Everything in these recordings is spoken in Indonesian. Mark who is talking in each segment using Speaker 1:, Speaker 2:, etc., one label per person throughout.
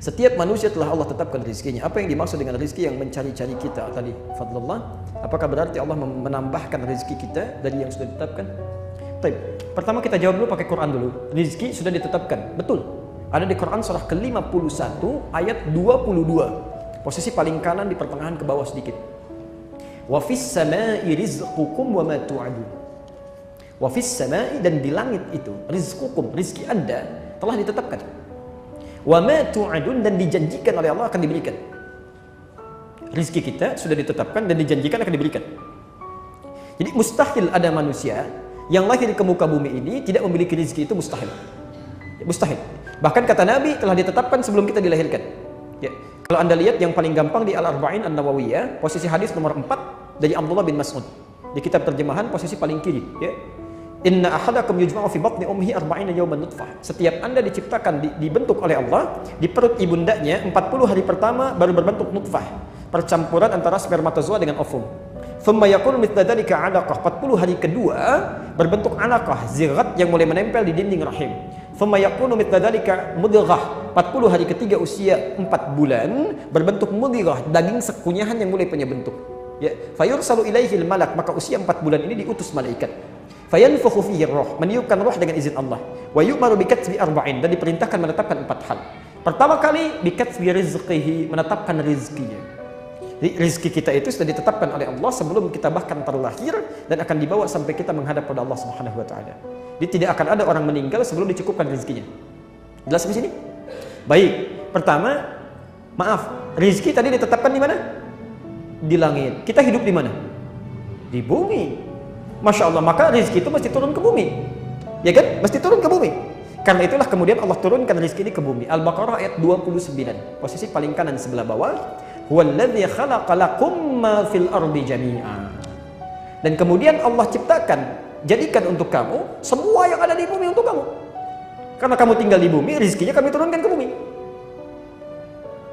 Speaker 1: Setiap manusia telah Allah tetapkan rizkinya. Apa yang dimaksud dengan rizki yang mencari-cari kita tadi? Fadlullah. Apakah berarti Allah menambahkan rizki kita dari yang sudah ditetapkan? Baik. Pertama kita jawab dulu pakai Quran dulu. Rizki sudah ditetapkan. Betul. Ada di Quran surah ke-51 ayat 22. Posisi paling kanan di pertengahan ke bawah sedikit. Wa fis samai rizqukum wa ma tu'adun. Wa fis samai, dan di langit itu rizqukum, rizki Anda telah ditetapkan. Wa ma tu'adun, dan dijanjikan oleh Allah akan diberikan. Rizki kita sudah ditetapkan dan dijanjikan akan diberikan. Jadi mustahil ada manusia yang lahir ke muka bumi ini tidak memiliki rizki, itu mustahil. Ya, mustahil. Bahkan kata Nabi telah ditetapkan sebelum kita dilahirkan. Ya. Kalau Anda lihat yang paling gampang di Al-Arba'in An-Nawawiyah, posisi hadis nomor 4 dari Abdullah bin Mas'ud. Di kitab terjemahan posisi paling kiri, ya. Inna ahadakum yujma'u fi batni ummihi 40 yawman nutfah. Setiap Anda diciptakan, dibentuk oleh Allah di perut ibundanya 40 hari pertama baru berbentuk nutfah, percampuran antara spermatozoa dengan ovum. Thumma yakunu mithla dzalika 'alaqah. 40 hari kedua berbentuk 'alaqah, zirat yang mulai menempel di dinding rahim. Thumma yakunu mithla dzalika mudghah. 40 hari ketiga usia 4 bulan berbentuk mudghah, daging sekunyahan yang mulai punya bentuk. Ya, fayursalu ilaihil malak, maka usia 4 bulan ini diutus malaikat. Fayanfukhu fihi roh, meniupkan roh dengan izin Allah. Wa yu'maru bikatsbi arba'in, dan diperintahkan menetapkan 4 hal. Pertama kali bikatsbi rizqihi, menetapkan rizkinya. Rizki kita itu sudah ditetapkan oleh Allah sebelum kita bahkan terlahir, dan akan dibawa sampai kita menghadap pada Allah Subhanahu wa taala. Jadi tidak akan ada orang meninggal sebelum dicukupkan rizkinya. Jelas di sini? Baik. Pertama, maaf, rizki tadi ditetapkan di mana? Di langit. Kita hidup di mana? Di bumi. Masya Allah, maka rizki itu mesti turun ke bumi, ya kan? Mesti turun ke bumi. Karena itulah kemudian Allah turunkan rizki ini ke bumi. Al-Baqarah ayat 29, posisi paling kanan sebelah bawah. Huwallazi khalaqa lakum ma fil ardi jami'a. Dan kemudian Allah ciptakan, jadikan untuk kamu semua yang ada di bumi untuk kamu. Karena kamu tinggal di bumi, rizkinya kami turunkan ke bumi.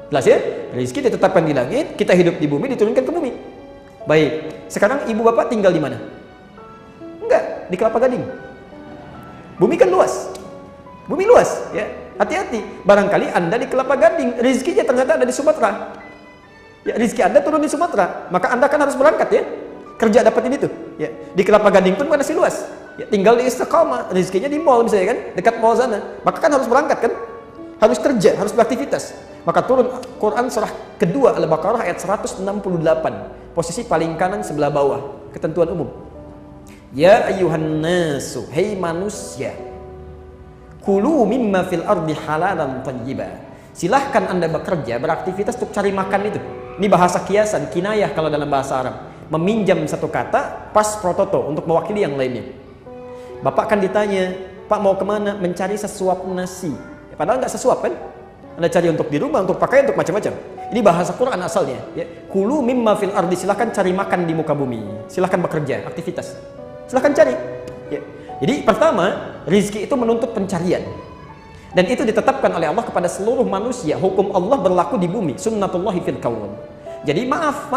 Speaker 1: Jelas ya? Rizki ditetapkan di langit, kita hidup di bumi, diturunkan ke bumi. Baik, sekarang ibu bapak tinggal di mana? Di Kelapa Gading. Bumi kan luas. Bumi luas, ya. Hati-hati. Barangkali Anda di Kelapa Gading, rezekinya ternyata ada di Sumatera. Ya, rezeki Anda turun di Sumatera, maka Anda kan harus berangkat, ya. Kerja dapat ini tuh, ya. Di Kelapa Gading pun masih luas. Ya, tinggal di Istiqamah, rezekinya di mall misalnya kan, dekat mall sana. Maka kan harus berangkat kan? Harus kerja, harus beraktivitas. Maka turun Quran surah kedua Al-Baqarah ayat 168, posisi paling kanan sebelah bawah, ketentuan umum. Ya ayyuhan nasu, hei manusia, kulu mimma fil ardi halalan thayyiba. Silahkan Anda bekerja, beraktivitas untuk cari makan itu. Ini bahasa kiasan, kinayah kalau dalam bahasa Arab. Meminjam satu kata pas prototo untuk mewakili yang lainnya. Bapak kan ditanya, Pak mau kemana? Mencari sesuap nasi. Ya, padahal nggak sesuap kan? Anda cari untuk di rumah, untuk pakaian, untuk macam-macam. Ini bahasa Quran asalnya. Ya. Kulu mimma fil ardi, silahkan cari makan di muka bumi. Silahkan bekerja, aktivitas. Silahkan cari. Ya. Jadi pertama, rizki itu menuntut pencarian. Dan itu ditetapkan oleh Allah kepada seluruh manusia. Hukum Allah berlaku di bumi. Sunnatullahi fil kaun. Jadi maaf.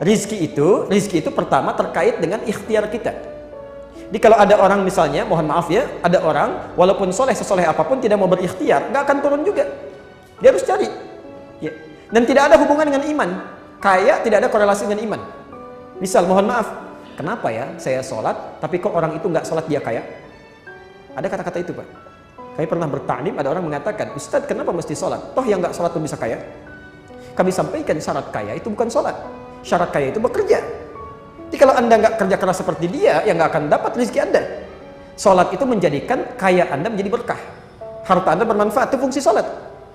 Speaker 1: Rizki itu pertama terkait dengan ikhtiar kita. Jadi kalau ada orang misalnya, mohon maaf ya, ada orang walaupun sesoleh apapun tidak mau berikhtiar, nggak akan turun juga. Dia harus cari. Ya. Dan tidak ada hubungan dengan iman. Kaya tidak ada korelasi dengan iman. Misal, mohon maaf. Kenapa ya saya sholat, tapi kok orang itu nggak sholat dia kaya? Ada kata-kata itu, Pak. Kami pernah bertaklim, ada orang mengatakan, Ustadz kenapa mesti sholat? Toh yang nggak sholat pun bisa kaya. Kami sampaikan syarat kaya itu bukan sholat. Syarat kaya itu bekerja. Jadi kalau Anda nggak kerja keras seperti dia, ya nggak akan dapat rezeki Anda. Sholat itu menjadikan kaya Anda menjadi berkah. Harta Anda bermanfaat, itu fungsi sholat.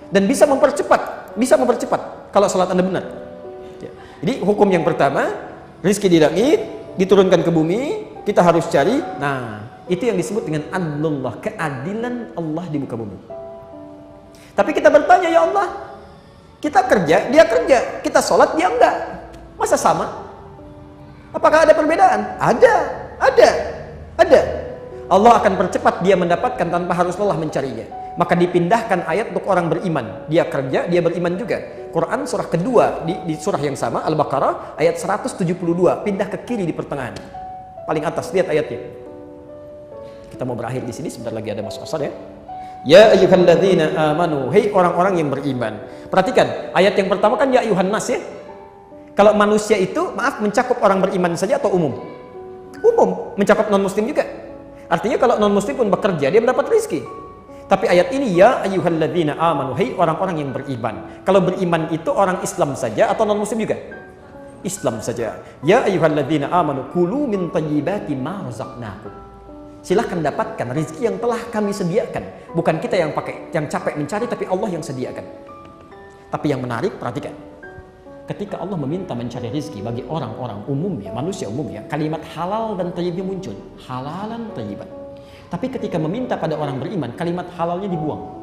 Speaker 1: Dan bisa mempercepat kalau sholat Anda benar. Ya. Jadi hukum yang pertama, rezeki di langit, diturunkan ke bumi, kita harus cari. Nah, itu yang disebut dengan adlullah, keadilan Allah di muka bumi. Tapi kita bertanya, ya Allah, kita kerja, dia kerja, kita sholat, dia enggak. Masa sama? Apakah ada perbedaan? Ada. Allah akan percepat dia mendapatkan tanpa harus lelah mencarinya. Maka dipindahkan ayat untuk orang beriman. Dia kerja, dia beriman juga. Quran surah kedua di surah yang sama, Al-Baqarah ayat 172, pindah ke kiri di pertengahan. Paling atas, lihat ayatnya. Kita mau berakhir di sini, sebentar lagi ada masuk asar ya. Ya ayyuhalladzina amanu, hei orang-orang yang beriman. Perhatikan, ayat yang pertama kan ya ayyuhan nas ya. Kalau manusia itu, maaf, mencakup orang beriman saja atau umum? Umum, mencakup non-muslim juga. Artinya kalau non-muslim pun bekerja, dia mendapat rezeki. Tapi ayat ini ya ayyuhalladzina amanu, hei orang-orang yang beriman. Kalau beriman itu orang Islam saja atau non-muslim juga? Islam saja. Ya ayyuhalladzina amanu kulu min thayyibati ma razaqnakum. Silahkan dapatkan rezeki yang telah kami sediakan. Bukan kita yang capek mencari, tapi Allah yang sediakan. Tapi yang menarik, perhatikan. Ketika Allah meminta mencari rezeki bagi orang-orang umumnya, manusia umumnya, kalimat halal dan thayyibnya muncul. Halalan thayyiban. Tapi ketika meminta pada orang beriman, kalimat halalnya dibuang.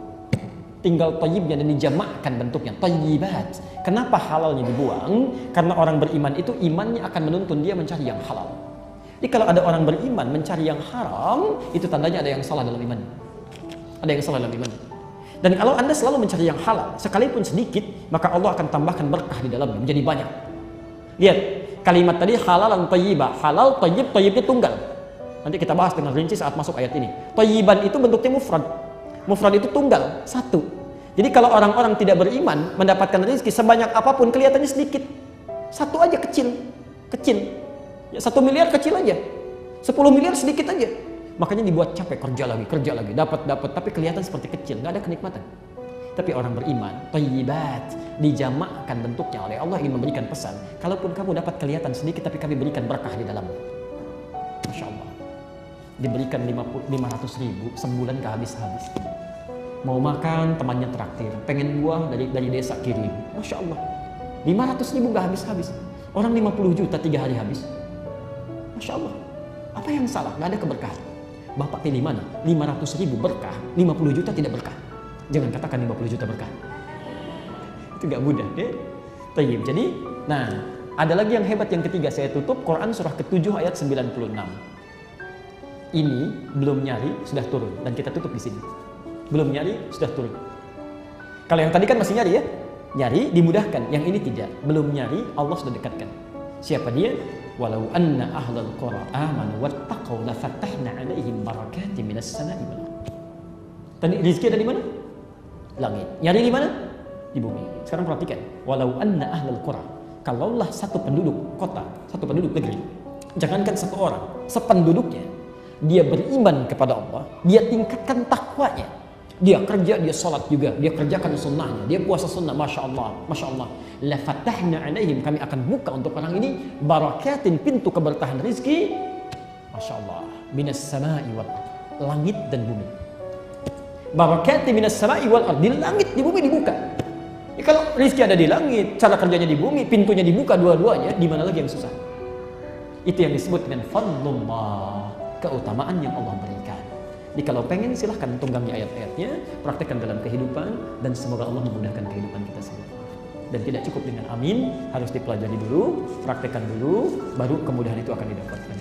Speaker 1: Tinggal thayyibnya dan dijamakkan bentuknya, thayyibat. Kenapa halalnya dibuang? Karena orang beriman itu imannya akan menuntun dia mencari yang halal. Jadi kalau ada orang beriman mencari yang haram, itu tandanya ada yang salah dalam iman. Ada yang salah dalam iman. Dan kalau Anda selalu mencari yang halal, sekalipun sedikit, maka Allah akan tambahkan berkah di dalamnya, menjadi banyak. Lihat, kalimat tadi halalan thayyibah. Halal, thayyib, thayyibnya tunggal. Nanti kita bahas dengan rinci saat masuk ayat ini. Thayyiban itu bentuknya mufrad. Mufrad itu tunggal, satu. Jadi kalau orang-orang tidak beriman mendapatkan rezeki sebanyak apapun kelihatannya sedikit. Satu aja kecil. Kecil. Ya, 1 miliar kecil aja, 10 miliar sedikit aja. Makanya dibuat capek, kerja lagi, dapat, tapi kelihatan seperti kecil, nggak ada kenikmatan. Tapi orang beriman, thayyibat, dijamakkan bentuknya oleh Allah ingin memberikan pesan. Kalaupun kamu dapat kelihatan sedikit, tapi kami berikan berkah di dalamnya. Masya Allah. Diberikan 500 ribu, sebulan gak habis-habis. Mau makan, temannya traktir. Pengen buah dari desa kirim. Masya Allah. 500 ribu gak habis-habis. Orang 50 juta 3 hari habis. Masya Allah, apa yang salah? Gak ada keberkahan. Bapak pilih mana? 500 ribu berkah, 50 juta tidak berkah. Jangan katakan 50 juta berkah. Itu gak mudah ya. Tayyib. Jadi, nah, ada lagi yang hebat yang ketiga. Saya tutup Quran surah ke-7 ayat 96. Ini belum nyari, sudah turun. Dan kita tutup di sini. Belum nyari, sudah turun. Kalau yang tadi kan masih nyari ya. Nyari, dimudahkan. Yang ini tidak. Belum nyari, Allah sudah dekatkan. Siapa dia? Walau anna ahlal qura amanu wattaqau lafatahna 'alaihim barakatin minas sama'i wal ardh. Tadi rezeki ada di mana? Langit. Nyari di mana? Di bumi. Sekarang perhatikan. Walau anna ahlal qura. Kalaulah satu penduduk kota, satu penduduk negeri, jangankan satu orang, sependuduknya, dia beriman kepada Allah, dia tingkatkan takwanya. Dia kerja, dia sholat juga, dia kerjakan sunnahnya, dia puasa sunnah, masya Allah, masya Allah. La fatahna 'alaihim, kami akan buka untuk orang ini barakatin, pintu keberkahan rizki, masya Allah, minas sama'i wal ardh, langit dan bumi. Barakatin minas sama'i wal ardh, di langit, di bumi dibuka. Ya, kalau rizki ada di langit, cara kerjanya di bumi, pintunya dibuka dua-duanya, di mana lagi yang susah? Itu yang disebut dengan fadlullah, keutamaan yang Allah berikan. Jadi kalau pengen silahkan tunggangi ayat-ayatnya, praktekkan dalam kehidupan, dan semoga Allah memudahkan kehidupan kita semua. Dan tidak cukup dengan amin, harus dipelajari dulu, praktekkan dulu, baru kemudahan itu akan didapatkan.